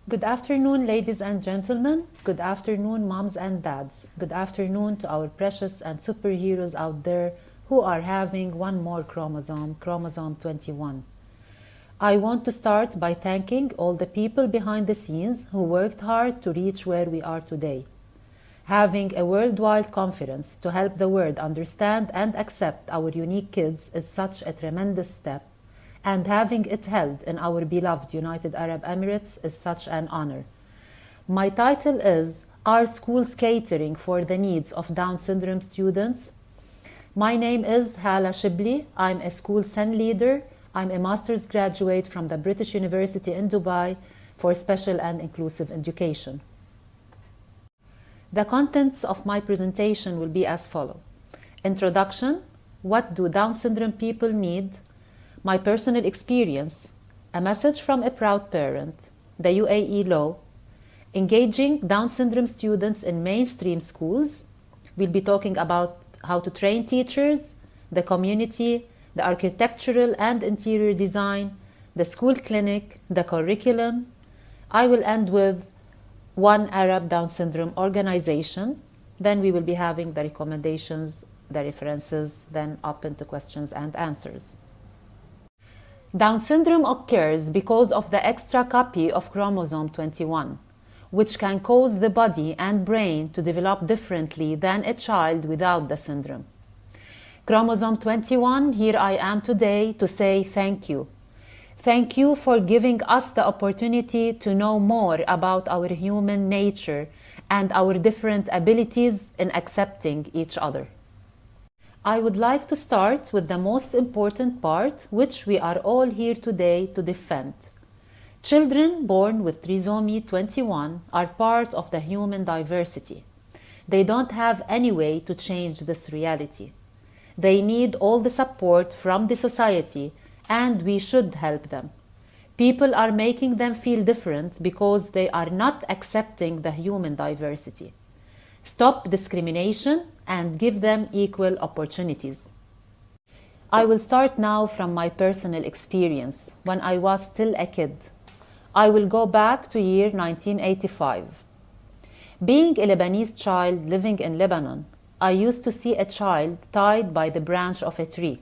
Good afternoon, ladies and gentlemen. Good afternoon, moms and dads. Good afternoon to our precious and superheroes out there who are having one more chromosome 21. I want to start by thanking all the people behind the scenes who worked hard to reach where we are today. Having a worldwide conference to help the world understand and accept our unique kids is such a tremendous step, and having it held in our beloved United Arab Emirates is such an honor. My title is Are Schools Catering for the Needs of Down Syndrome Students? My name is Hala Shibli. I'm a school SEN leader. I'm a master's graduate from the British University in Dubai for special and inclusive education. The contents of my presentation will be as follows. Introduction, what do Down syndrome people need? My personal experience, a message from a proud parent, the UAE law, engaging Down syndrome students in mainstream schools. We'll be talking about how to train teachers, the community, the architectural and interior design, the school clinic, the curriculum. I will end with one Arab Down syndrome organization. Then we will be having the recommendations, the references, then open to questions and answers. Down syndrome occurs because of the extra copy of chromosome 21, which can cause the body and brain to develop differently than a child without the syndrome. Chromosome 21, here I am today to say thank you. Thank you for giving us the opportunity to know more about our human nature and our different abilities in accepting each other. I would like to start with the most important part, which we are all here today to defend. Children born with trisomy 21 are part of the human diversity. They don't have any way to change this reality. They need all the support from the society, and we should help them. People are making them feel different because they are not accepting the human diversity. Stop discrimination and give them equal opportunities. I will start now from my personal experience when I was still a kid. I will go back to year 1985. Being a Lebanese child living in Lebanon, I used to see a child tied by the branch of a tree.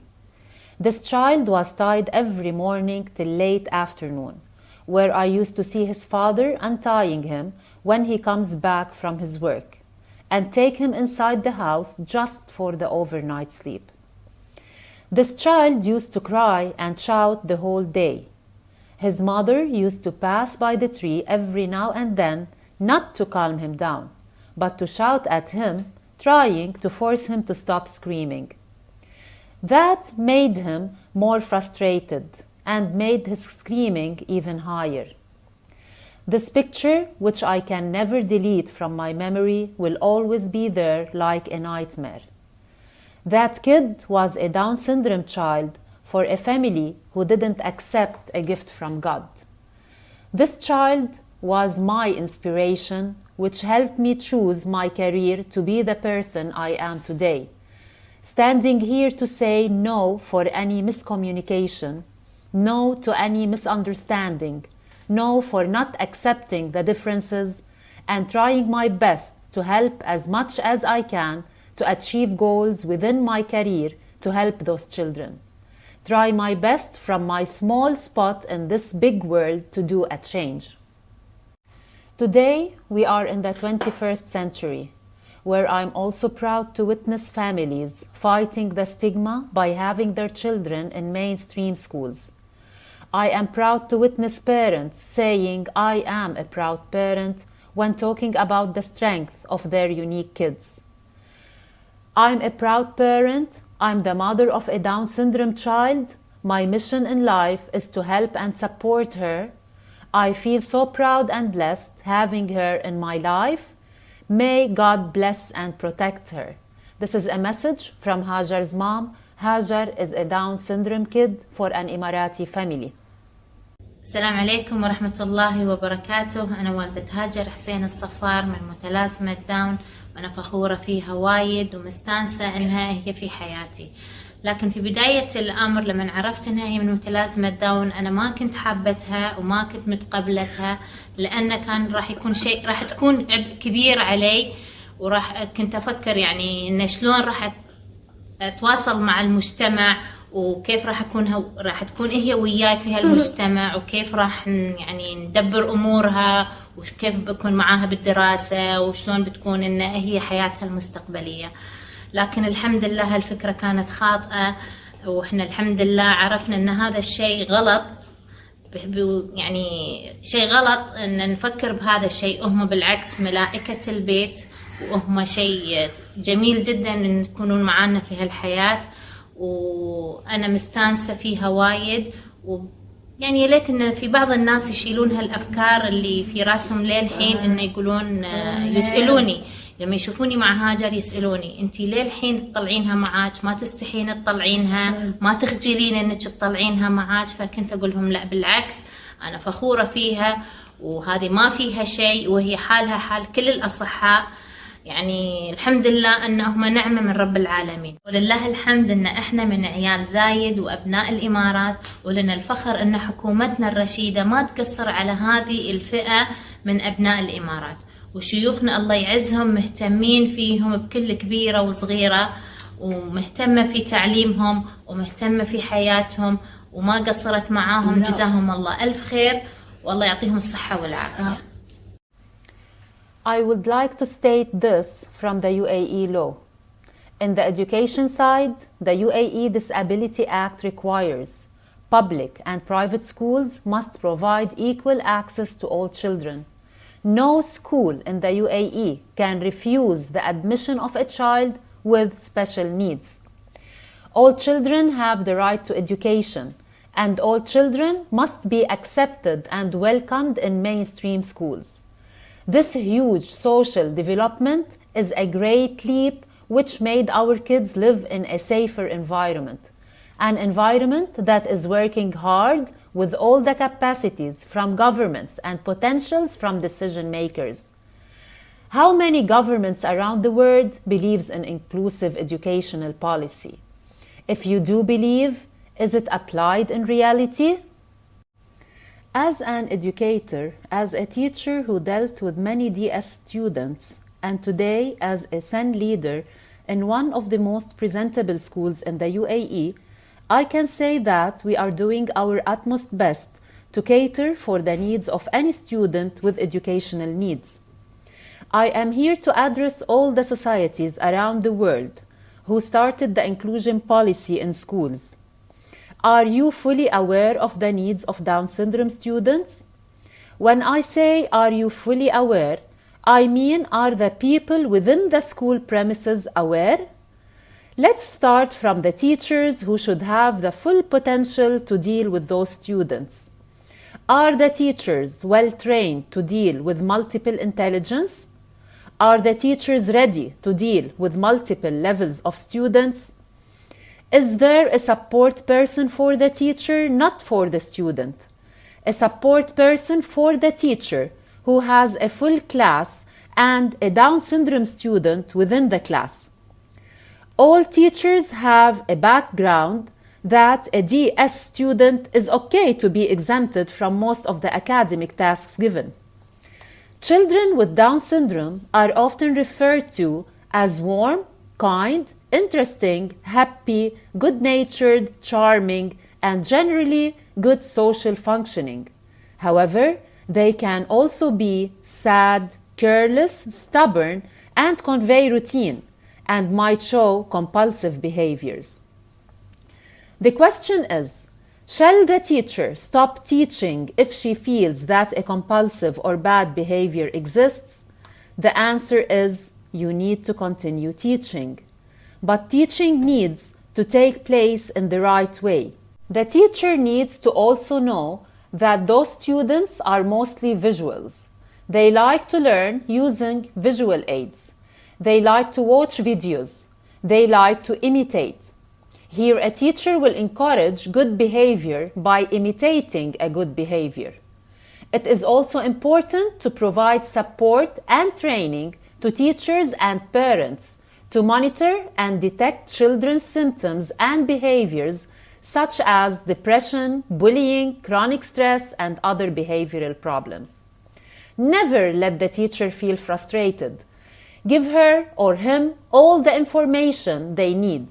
This child was tied every morning till late afternoon, where I used to see his father untying him when he comes back from his work, and take him inside the house just for the overnight sleep. This child used to cry and shout the whole day. His mother used to pass by the tree every now and then, not to calm him down, but to shout at him, trying to force him to stop screaming. That made him more frustrated and made his screaming even higher. This picture, which I can never delete from my memory, will always be there like a nightmare. That kid was a Down syndrome child for a family who didn't accept a gift from God. This child was my inspiration, which helped me choose my career to be the person I am today. Standing here to say no for any miscommunication, no to any misunderstanding, no for not accepting the differences, and trying my best to help as much as I can to achieve goals within my career to help those children. Try my best from my small spot in this big world to do a change. Today, we are in the 21st century, where I'm also proud to witness families fighting the stigma by having their children in mainstream schools. I am proud to witness parents saying I am a proud parent when talking about the strength of their unique kids. I'm a proud parent. I'm the mother of a Down syndrome child. My mission in life is to help and support her. I feel so proud and blessed having her in my life. May God bless and protect her. This is a message from Hajar's mom. Hajar is a Down syndrome kid for an Emirati family. السلام عليكم ورحمة الله وبركاته. أنا والدة هاجر حسين الصفار من متلازمة داون، وأنا فخورة فيها وايد ومستانسة إنها هي في حياتي. لكن في بداية الأمر لما عرفت أنها هي من متلازمة داون أنا ما كنت حابتها وما كنت متقبلتها، لأن كان راح يكون شيء راح تكون عبء كبير علي، كنت أفكر يعني إن شلون راح أتواصل مع المجتمع، وكيف راح تكون هي وياي في هالمجتمع، وكيف راح يعني ندبر أمورها، وكيف بكون معاها بالدراسة، وشلون بتكون إن هي حياتها المستقبلية. لكن الحمد لله هالفكرة كانت خاطئة، وإحنا الحمد لله عرفنا إن هذا الشيء غلط، يعني شيء غلط إن نفكر بهذا الشيء. هم بالعكس ملائكة البيت، وهم شيء جميل جدا إن يكونون معانا في هالحياة، وأنا مستانسة فيها وايد. يعني يا ليت إن في بعض الناس يشيلون هالأفكار اللي في راسهم للحين، إنه يقولون يسألوني لما يشوفوني مع هاجر، يسألوني أنتي ليه الحين تطلعينها معاك؟ ما تستحين تطلعينها؟ ما تخجلين إنك تطلعينها معاك؟ فكنت أقول لهم لا بالعكس، أنا فخورة فيها، وهذه ما فيها شيء، وهي حالها حال كل الأصحاء. يعني الحمد لله أنهم نعمة من رب العالمين، ولله الحمد أن إحنا من عيال زايد وأبناء الإمارات، ولنا الفخر أن حكومتنا الرشيدة ما تقصر على هذه الفئة من أبناء الإمارات، وشيوخنا الله يعزهم مهتمين فيهم بكل كبيرة وصغيرة، ومهتمة في تعليمهم ومهتمة في حياتهم، وما قصرت معاهم. جزاهم الله ألف خير، والله يعطيهم الصحة والعافية. I would like to state this from the UAE law. In the education side, the UAE Disability Act requires public and private schools must provide equal access to all children. No school in the UAE can refuse the admission of a child with special needs. All children have the right to education, and all children must be accepted and welcomed in mainstream schools. This huge social development is a great leap which made our kids live in a safer environment, an environment that is working hard with all the capacities from governments and potentials from decision makers. How many governments around the world believes in inclusive educational policy? If you do believe, is it applied in reality? As an educator, as a teacher who dealt with many DS students, and today as a SEN leader in one of the most presentable schools in the UAE, I can say that we are doing our utmost best to cater for the needs of any student with educational needs. I am here to address all the societies around the world who started the inclusion policy in schools. Are you fully aware of the needs of Down syndrome students? When I say are you fully aware, I mean are the people within the school premises aware? Let's start from the teachers who should have the full potential to deal with those students. Are the teachers well trained to deal with multiple intelligence? Are the teachers ready to deal with multiple levels of students? Is there a support person for the teacher, not for the student? A support person for the teacher who has a full class and a Down syndrome student within the class. All teachers have a background that a DS student is okay to be exempted from most of the academic tasks given. Children with Down syndrome are often referred to as warm, kind, interesting, happy, good-natured, charming, and generally good social functioning. However, they can also be sad, careless, stubborn, and convey routine, and might show compulsive behaviors. The question is, shall the teacher stop teaching if she feels that a compulsive or bad behavior exists? The answer is, you need to continue teaching. But teaching needs to take place in the right way. The teacher needs to also know that those students are mostly visuals. They like to learn using visual aids. They like to watch videos. They like to imitate. Here, a teacher will encourage good behavior by imitating a good behavior. It is also important to provide support and training to teachers and parents to to monitor and detect children's symptoms and behaviors such as depression, bullying, chronic stress, and other behavioral problems. Never let the teacher feel frustrated. Give her or him all the information they need.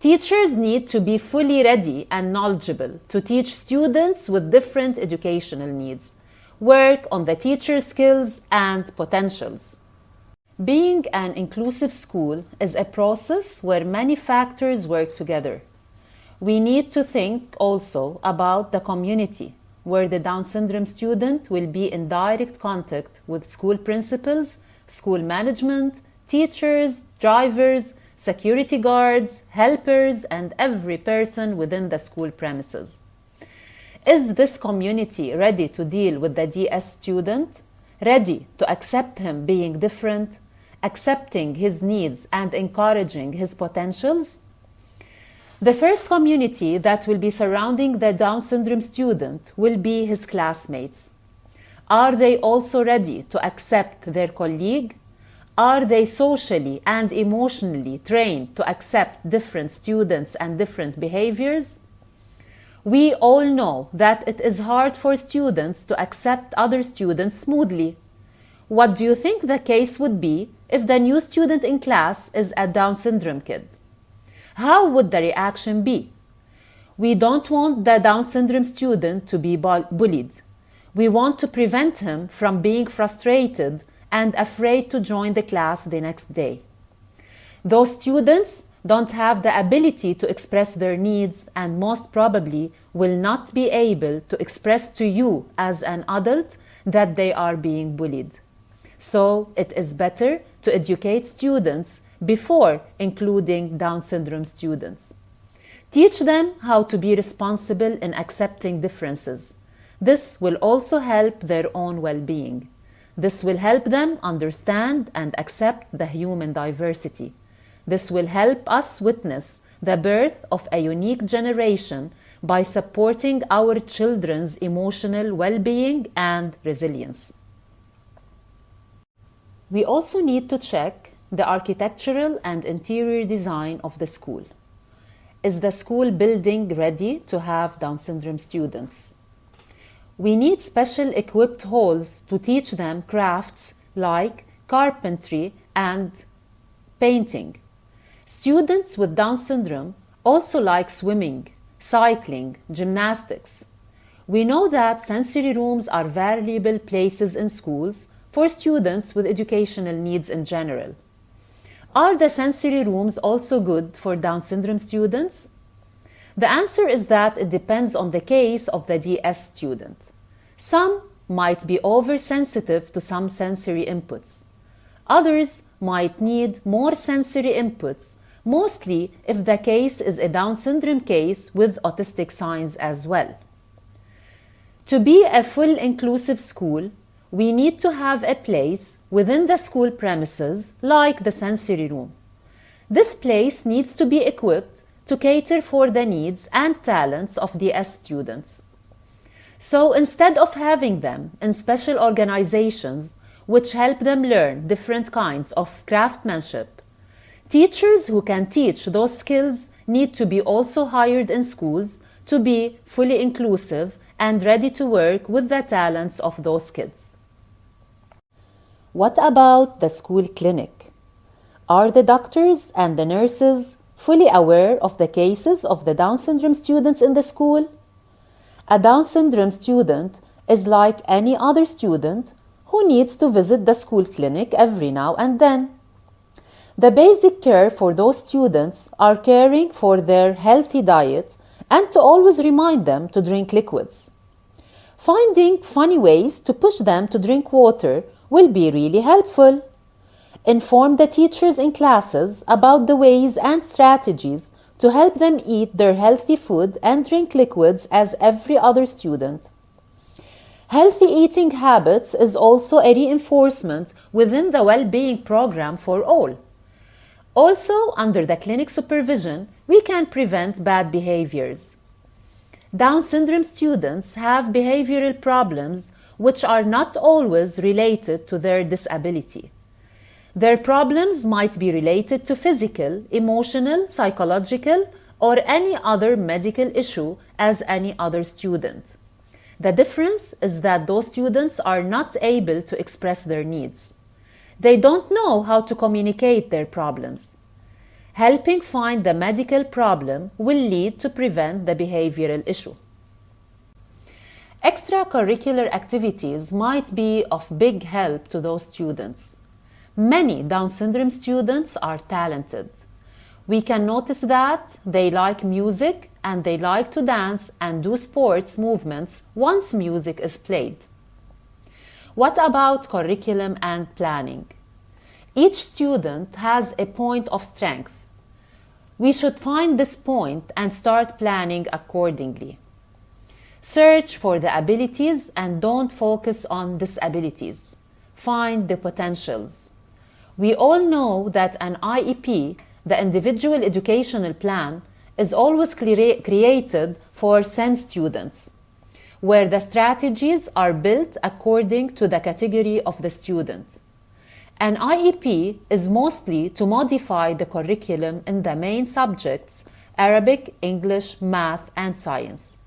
Teachers need to be fully ready and knowledgeable to teach students with different educational needs. Work on the teacher's skills and potentials. Being an inclusive school is a process where many factors work together. We need to think also about the community, where the Down syndrome student will be in direct contact with school principals, school management, teachers, drivers, security guards, helpers, and every person within the school premises. Is this community ready to deal with the DS student? Ready to accept him being different, accepting his needs and encouraging his potentials? The first community that will be surrounding the Down syndrome student will be his classmates. Are they also ready to accept their colleague? Are they socially and emotionally trained to accept different students and different behaviors? We all know that it is hard for students to accept other students smoothly. What do you think the case would be if the new student in class is a Down syndrome kid? How would the reaction be? We don't want the Down syndrome student to be bullied. We want to prevent him from being frustrated and afraid to join the class the next day. Those students don't have the ability to express their needs and most probably will not be able to express to you as an adult that they are being bullied. So it is better to educate students before including Down syndrome students. Teach them how to be responsible in accepting differences. This will also help their own well-being. This will help them understand and accept the human diversity. This will help us witness the birth of a unique generation by supporting our children's emotional well-being and resilience. We also need to check the architectural and interior design of the school. Is the school building ready to have Down syndrome students? We need special equipped halls to teach them crafts like carpentry and painting. Students with Down syndrome also like swimming, cycling, gymnastics. We know that sensory rooms are valuable places in schools for students with educational needs in general. Are the sensory rooms also good for Down syndrome students? The answer is that it depends on the case of the DS student. Some might be oversensitive to some sensory inputs. Others might need more sensory inputs, mostly if the case is a Down syndrome case with autistic signs as well. To be a full inclusive school, we need to have a place within the school premises like the sensory room. This place needs to be equipped to cater for the needs and talents of DS students. So instead of having them in special organizations which help them learn different kinds of craftsmanship, teachers who can teach those skills need to be also hired in schools to be fully inclusive and ready to work with the talents of those kids. What about the school clinic? Are the doctors and the nurses fully aware of the cases of the Down syndrome students in the school? A Down syndrome student is like any other student who needs to visit the school clinic every now and then. The basic care for those students are caring for their healthy diet and to always remind them to drink liquids. Finding funny ways to push them to drink water will be really helpful. Inform the teachers in classes about the ways and strategies to help them eat their healthy food and drink liquids as every other student. Healthy eating habits is also a reinforcement within the well-being program for all. Also, under the clinic supervision, we can prevent bad behaviors. Down syndrome students have behavioral problems which are not always related to their disability. Their problems might be related to physical, emotional, psychological, or any other medical issue as any other student. The difference is that those students are not able to express their needs. They don't know how to communicate their problems. Helping find the medical problem will lead to prevent the behavioral issue. Extracurricular activities might be of big help to those students. Many Down syndrome students are talented. We can notice that they like music and they like to dance and do sports movements once music is played. What about curriculum and planning? Each student has a point of strength. We should find this point and start planning accordingly. Search for the abilities and don't focus on disabilities. Find the potentials. We all know that an IEP, the Individual Educational Plan, is always created for SEN students, where the strategies are built according to the category of the student. An IEP is mostly to modify the curriculum in the main subjects Arabic, English, math, and science.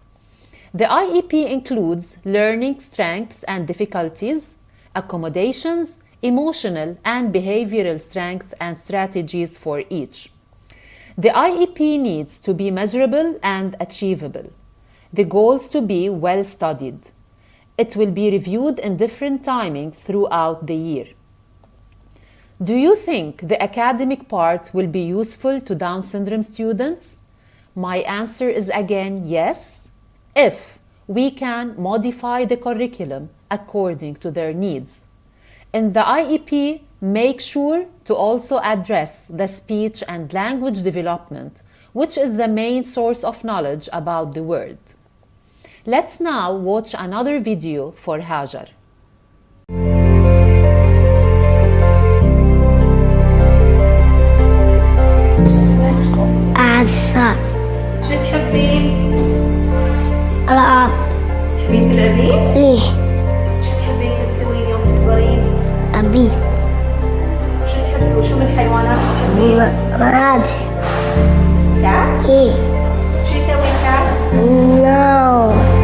The IEP includes learning strengths and difficulties, accommodations, emotional and behavioral strength and strategies for each. The IEP needs to be measurable and achievable. The goals to be well studied. It will be reviewed in different timings throughout the year. Do you think the academic part will be useful to Down syndrome students? My answer is again yes, if we can modify the curriculum according to their needs. In the IEP, make sure to also address the speech and language development, which is the main source of knowledge about the world. Let's now watch another video for Hajar. عسل شو تحبين؟ ألعاب تحبين تلعبين؟ ليه شو تحبين تستوين يوم تكبرين؟ أبي وشو من الحيوانات تحبين؟ مراد كعب؟ إيه شو يسوي الكعب؟ نو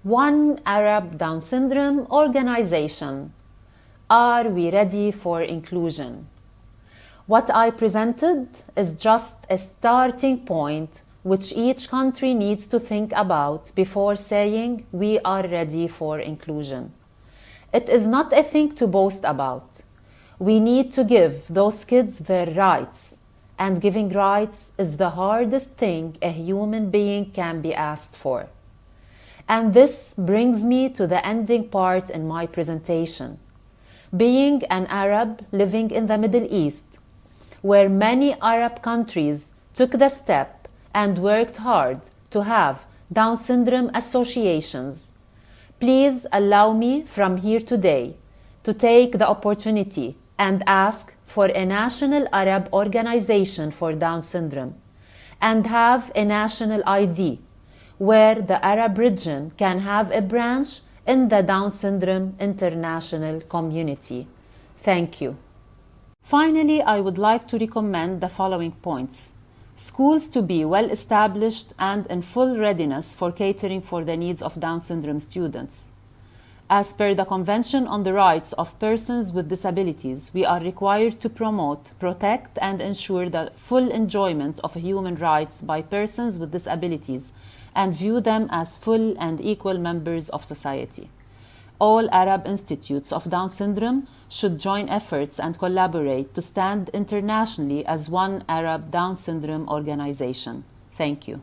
One Arab Down Syndrome Organization. Are we ready for inclusion? What I presented is just a starting point which each country needs to think about before saying we are ready for inclusion. It is not a thing to boast about. We need to give those kids their rights, and giving rights is the hardest thing a human being can be asked for. And this brings me to the ending part in my presentation. Being an Arab living in the Middle East, where many Arab countries took the step and worked hard to have Down syndrome associations, please allow me from here today to take the opportunity and ask for a national Arab organization for Down syndrome and have a national ID where the Arab region can have a branch in the Down syndrome international community. Thank you. Finally, I would like to recommend the following points. Schools to be well established and in full readiness for catering for the needs of Down syndrome students. As per the Convention on the Rights of Persons with Disabilities, we are required to promote, protect, and ensure the full enjoyment of human rights by persons with disabilities and view them as full and equal members of society. All Arab institutes of Down syndrome should join efforts and collaborate to stand internationally as one Arab Down syndrome organization. Thank you.